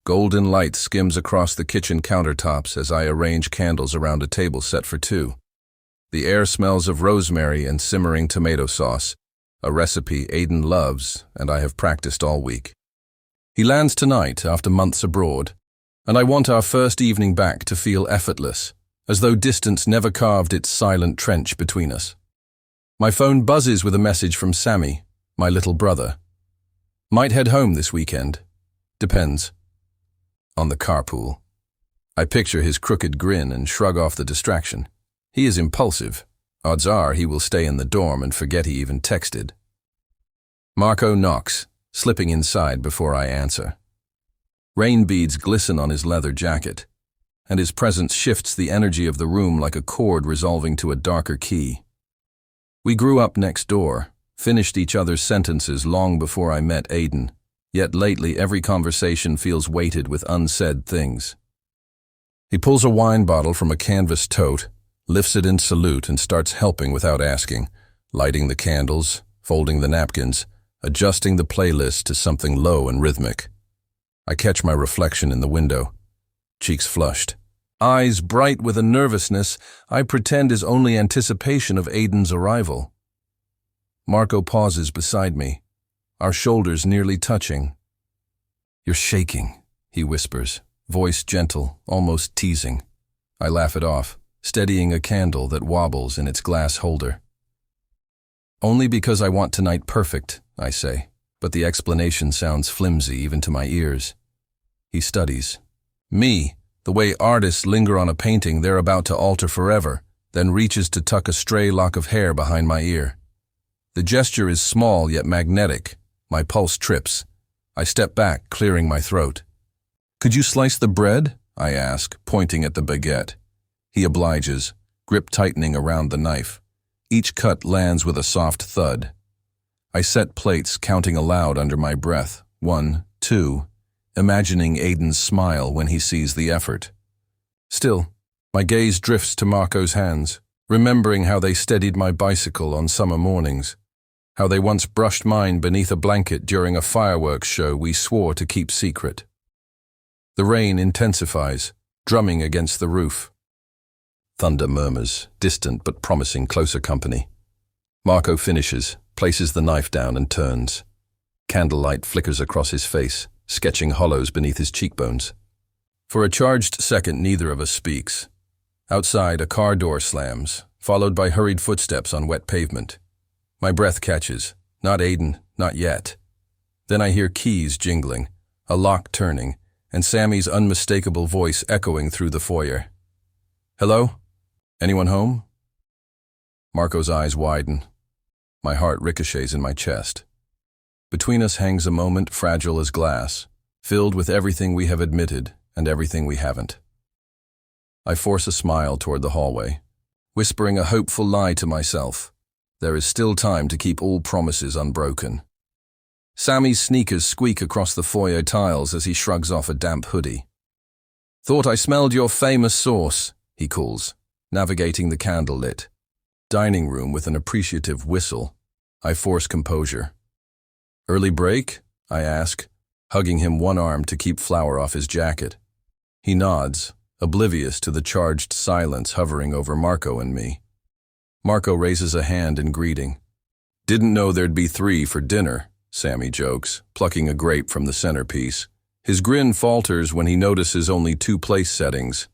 Golden light skims across the kitchen countertops as I arrange candles around a table set for two. The air smells of rosemary and simmering tomato sauce, a recipe Aiden loves and I have practiced all week. He lands tonight after months abroad, and I want our first evening back to feel effortless, as though distance never carved its silent trench between us. My phone buzzes with a message from Sammy, my little brother. Might head home this weekend. Depends. On the carpool. I picture his crooked grin and shrug off the distraction. He is impulsive. Odds are he will stay in the dorm and forget he even texted. Marco knocks, slipping inside before I answer. Rain beads glisten on his leather jacket, and his presence shifts the energy of the room like a chord resolving to a darker key. We grew up next door, finished each other's sentences long before I met Aiden, yet lately every conversation feels weighted with unsaid things. He pulls a wine bottle from a canvas tote, lifts it in salute and starts helping without asking, lighting the candles, folding the napkins, adjusting the playlist to something low and rhythmic. I catch my reflection in the window, cheeks flushed, eyes bright with a nervousness I pretend is only anticipation of Aiden's arrival. Marco pauses beside me, our shoulders nearly touching. "You're shaking," he whispers, voice gentle, almost teasing. I laugh it off, steadying a candle that wobbles in its glass holder. "Only because I want tonight perfect," I say, but the explanation sounds flimsy even to my ears. He studies. Me, the way artists linger on a painting they're about to alter forever, then reaches to tuck a stray lock of hair behind my ear. The gesture is small yet magnetic. My pulse trips. I step back, clearing my throat. "Could you slice the bread?" I ask, pointing at the baguette. He obliges, grip tightening around the knife. Each cut lands with a soft thud. I set plates, counting aloud under my breath. 1, 2, imagining Aiden's smile when he sees the effort. Still, my gaze drifts to Marco's hands, remembering how they steadied my bicycle on summer mornings, how they once brushed mine beneath a blanket during a fireworks show we swore to keep secret. The rain intensifies, drumming against the roof. Thunder murmurs, distant but promising closer company. Marco finishes, places the knife down and turns. Candlelight flickers across his face, sketching hollows beneath his cheekbones. For a charged second, neither of us speaks. Outside, a car door slams, followed by hurried footsteps on wet pavement. My breath catches. Not Aiden, not yet. Then I hear keys jingling, a lock turning, and Sammy's unmistakable voice echoing through the foyer. "Hello? Anyone home?" Marco's eyes widen. My heart ricochets in my chest. Between us hangs a moment fragile as glass, filled with everything we have admitted and everything we haven't. I force a smile toward the hallway, whispering a hopeful lie to myself. There is still time to keep all promises unbroken. Sammy's sneakers squeak across the foyer tiles as he shrugs off a damp hoodie. "Thought I smelled your famous sauce," he calls, navigating the candlelit dining room with an appreciative whistle. I force composure. "Early break?" I ask, hugging him one arm to keep flour off his jacket. He nods, oblivious to the charged silence hovering over Marco and me. Marco raises a hand in greeting. "Didn't know there'd be 3 for dinner," Sammy jokes, plucking a grape from the centerpiece. His grin falters when he notices only 2 place settings.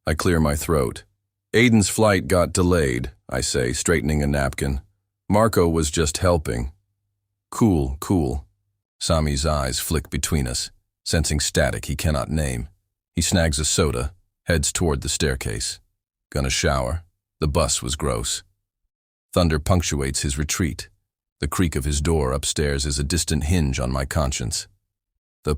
I clear my throat. "Aiden's flight got delayed," I say, straightening a napkin. "Marco was just helping." "Cool, cool." Sammy's eyes flick between us, sensing static he cannot name. He snags a soda, heads toward the staircase. "Gonna shower." The bus was gross. Thunder punctuates his retreat. The creak of his door upstairs is a distant hinge on my conscience. The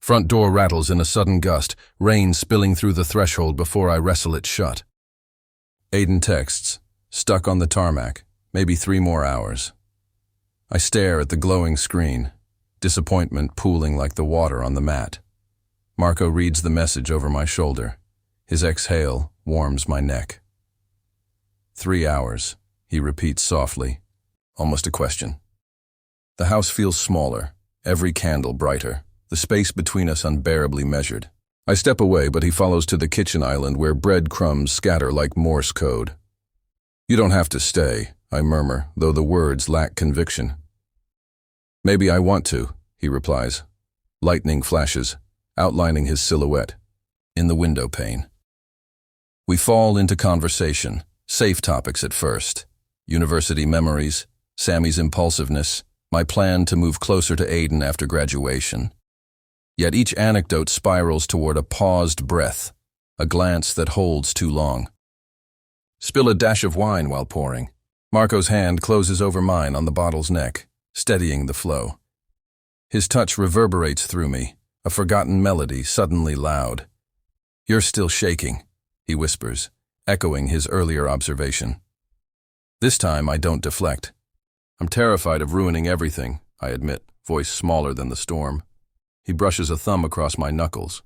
front door rattles in a sudden gust, rain spilling through the threshold before I wrestle it shut. Aiden texts, "Stuck on the tarmac, maybe 3 more hours." I stare at the glowing screen, disappointment pooling like the water on the mat. Marco reads the message over my shoulder. His exhale warms my neck. 3 hours, he repeats softly, almost a question. The house feels smaller, every candle brighter. the space between us unbearably measured. I step away, but he follows to the kitchen island where breadcrumbs scatter like Morse code. "You don't have to stay," I murmur, though the words lack conviction. "Maybe I want to," he replies. Lightning flashes, outlining his silhouette in the window pane. We fall into conversation, safe topics at first. University memories, Sammy's impulsiveness, my plan to move closer to Aiden after graduation. Yet each anecdote spirals toward a paused breath, a glance that holds too long. Spill a dash of wine while pouring. Marco's hand closes over mine on the bottle's neck, steadying the flow. His touch reverberates through me, a forgotten melody suddenly loud. "You're still shaking," he whispers, echoing his earlier observation. This time I don't deflect. "I'm terrified of ruining everything," I admit, voice smaller than the storm. He brushes a thumb across my knuckles.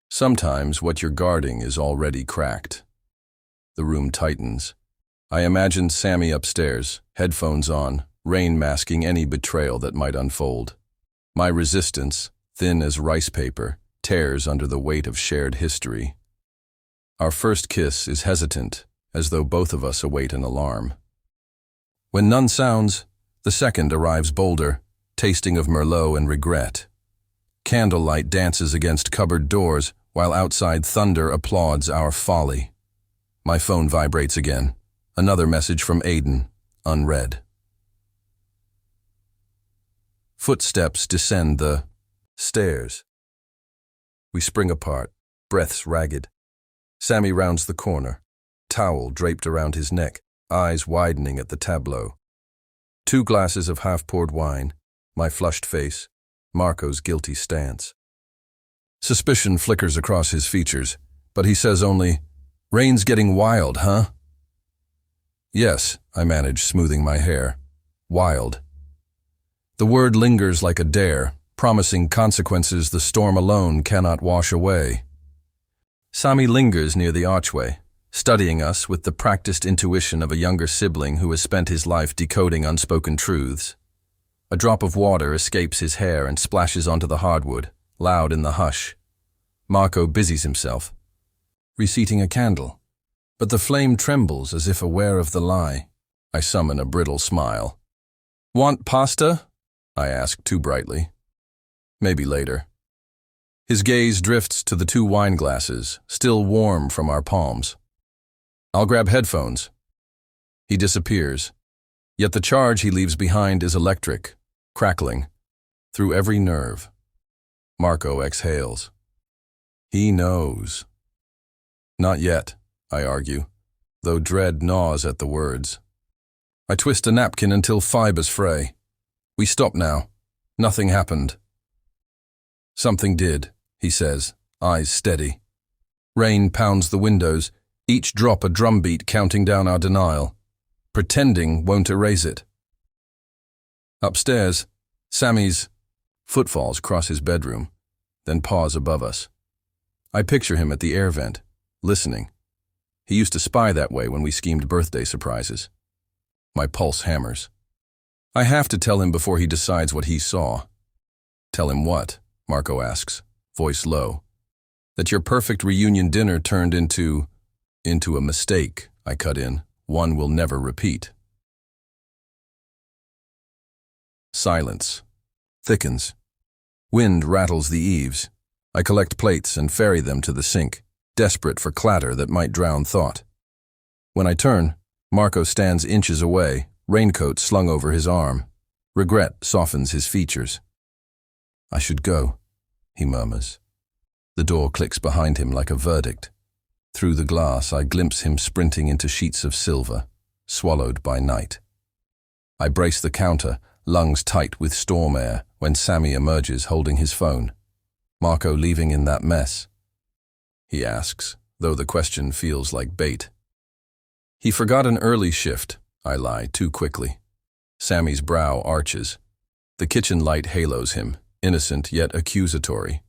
"Sometimes what you're guarding is already cracked." The room tightens. I imagine Sammy upstairs, headphones on, rain masking any betrayal that might unfold. My resistance, thin as rice paper, tears under the weight of shared history. Our first kiss is hesitant, as though both of us await an alarm. When none sounds, the second arrives bolder, tasting of Merlot and regret. Candlelight dances against cupboard doors, while outside thunder applauds our folly. My phone vibrates again. Another message from Aiden, unread. Footsteps descend the stairs. We spring apart, breaths ragged. Sammy rounds the corner, towel draped around his neck, eyes widening at the tableau. 2 glasses of half-poured wine, my flushed face, Marco's guilty stance. Suspicion flickers across his features, but he says only, "Rain's getting wild, huh?" "Yes," I manage, smoothing my hair. "Wild." The word lingers like a dare, promising consequences the storm alone cannot wash away. Sammy lingers near the archway, studying us with the practiced intuition of a younger sibling who has spent his life decoding unspoken truths. A drop of water escapes his hair and splashes onto the hardwood, loud in the hush. Marco busies himself, reseating a candle, but the flame trembles as if aware of the lie. I summon a brittle smile. "Want pasta?" I ask too brightly. "Maybe later." His gaze drifts to the 2 wine glasses, still warm from our palms. "I'll grab headphones." He disappears, yet the charge he leaves behind is electric, crackling, through every nerve. Marco exhales. He knows. Not yet, I argue, though dread gnaws at the words. I twist a napkin until fibers fray. "We stop now. Nothing happened." "Something did," he says, eyes steady. Rain pounds the windows, each drop a drumbeat counting down our denial. Pretending won't erase it. Upstairs, Sammy's footfalls cross his bedroom, then pause above us. I picture him at the air vent, listening. He used to spy that way when we schemed birthday surprises. My pulse hammers. I have to tell him before he decides what he saw. "Tell him what?" Marco asks, voice low. "That your perfect reunion dinner turned into a mistake," I cut in. "One will never repeat." Silence thickens. Wind rattles the eaves. I collect plates and ferry them to the sink, desperate for clatter that might drown thought. When I turn, Marco stands inches away, raincoat slung over his arm. Regret softens his features. "I should go," he murmurs. The door clicks behind him like a verdict. Through the glass, I glimpse him sprinting into sheets of silver, swallowed by night. I brace the counter, lungs tight with storm air, when Sammy emerges holding his phone. "Marco leaving in that mess?" he asks, though the question feels like bait. "He forgot an early shift," I lie too quickly. Sammy's brow arches. The kitchen light halos him, innocent yet accusatory.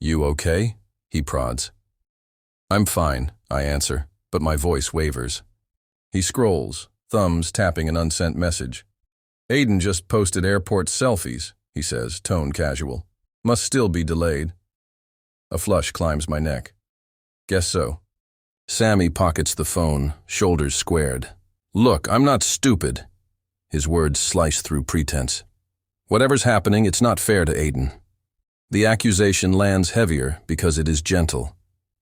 "You okay?" he prods. "I'm fine," I answer, but my voice wavers. He scrolls, thumbs tapping an unsent message. "Aiden just posted airport selfies," he says, tone casual. Must still be delayed. A flush climbs my neck. Guess so. Sammy pockets the phone, shoulders squared. Look, I'm not stupid. His words slice through pretense. Whatever's happening, it's not fair to Aiden. The accusation lands heavier because it is gentle.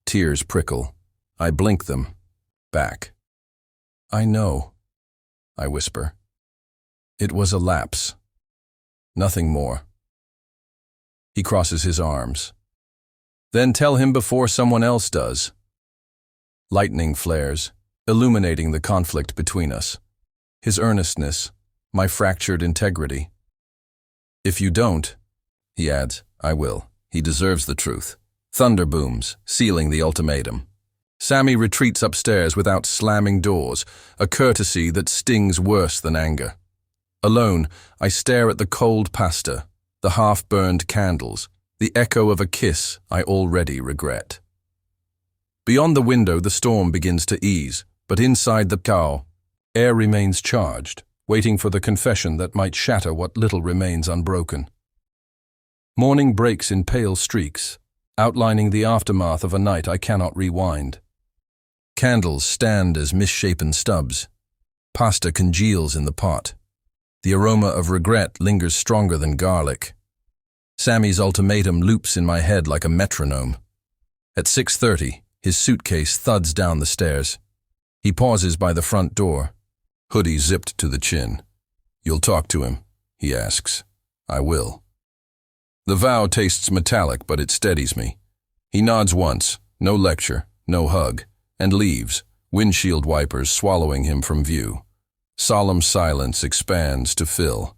Tears prickle. I blink them. Back. I know, I whisper. It was a lapse. Nothing more. He crosses his arms. Then tell him before someone else does. Lightning flares, illuminating the conflict between us. His earnestness, my fractured integrity. If you don't, he adds, I will. He deserves the truth. Thunder booms, sealing the ultimatum. Sammy retreats upstairs without slamming doors, a courtesy that stings worse than anger. Alone, I stare at the cold pasta, the half-burned candles, the echo of a kiss I already regret. Beyond the window, the storm begins to ease, but inside the cow, air remains charged, waiting for the confession that might shatter what little remains unbroken. Morning breaks in pale streaks, outlining the aftermath of a night I cannot rewind. Candles stand as misshapen stubs. Pasta congeals in the pot. The aroma of regret lingers stronger than garlic. Sammy's ultimatum loops in my head like a metronome. At 6:30, his suitcase thuds down the stairs. He pauses by the front door, hoodie zipped to the chin. You'll talk to him, he asks. I will. The vow tastes metallic, but it steadies me. He nods once, no lecture, no hug, and leaves, windshield wipers swallowing him from view. Solemn silence expands to fill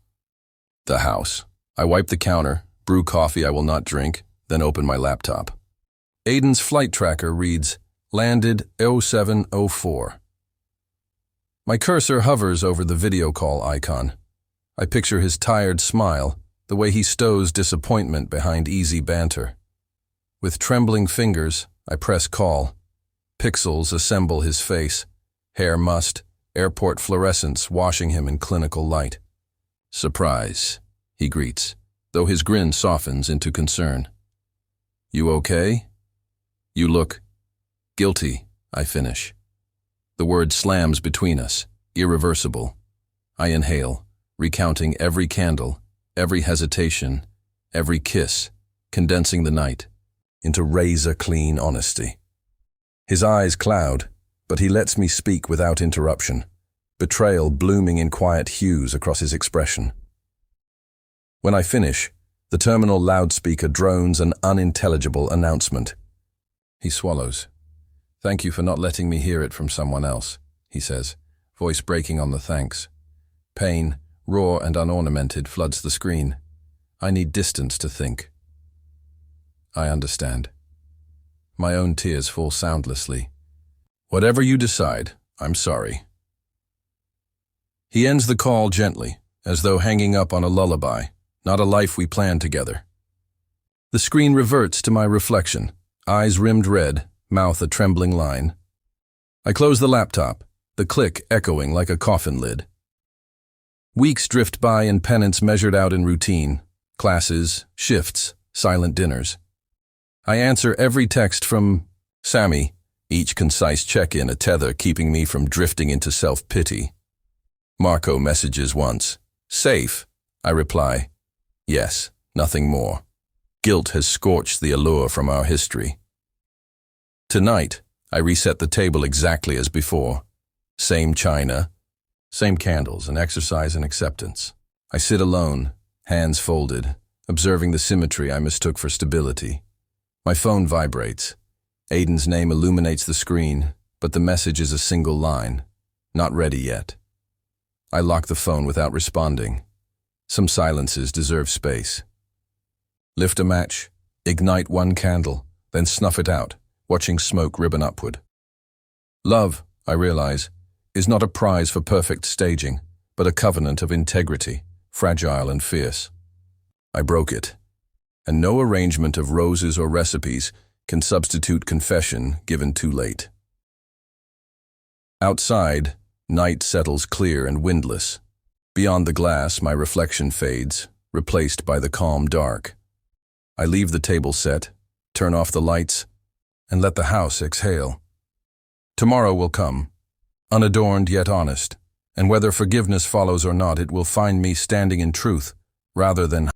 the house. I wipe the counter, brew coffee I will not drink, then open my laptop. Aiden's flight tracker reads, landed 0704. My cursor hovers over the video call icon. I picture his tired smile, the way he stows disappointment behind easy banter. With trembling fingers, I press call. Pixels assemble his face, hair mussed, airport fluorescence washing him in clinical light. Surprise, he greets, though his grin softens into concern. You okay? You look guilty, I finish. The word slams between us, irreversible. I inhale, recounting every candle, every hesitation, every kiss, condensing the night into razor-clean honesty. His eyes cloud, but he lets me speak without interruption, betrayal blooming in quiet hues across his expression. When I finish, the terminal loudspeaker drones an unintelligible announcement. He swallows. Thank you for not letting me hear it from someone else, he says, voice breaking on the thanks. Pain, raw and unornamented, floods the screen. I need distance to think. I understand. My own tears fall soundlessly. Whatever you decide, I'm sorry. He ends the call gently, as though hanging up on a lullaby, not a life we planned together. The screen reverts to my reflection, eyes rimmed red, mouth a trembling line. I close the laptop, the click echoing like a coffin lid. Weeks drift by in penance measured out in routine, classes, shifts, silent dinners. I answer every text from Sammy, each concise check-in a tether keeping me from drifting into self-pity. Marco messages once. Safe, I reply. Yes, nothing more. Guilt has scorched the allure from our history. Tonight, I reset the table exactly as before. Same china, same candles, an exercise in acceptance. I sit alone, hands folded, observing the symmetry I mistook for stability. My phone vibrates. Aiden's name illuminates the screen, but the message is a single line. Not ready yet. I lock the phone without responding. Some silences deserve space. Lift a match, ignite one candle, then snuff it out, watching smoke ribbon upward. Love, I realize, is not a prize for perfect staging, but a covenant of integrity, fragile and fierce. I broke it, and no arrangement of roses or recipes can substitute confession given too late. Outside, night settles clear and windless. Beyond the glass, my reflection fades, replaced by the calm dark. I leave the table set, turn off the lights, and let the house exhale. Tomorrow will come, unadorned yet honest, and whether forgiveness follows or not, it will find me standing in truth rather than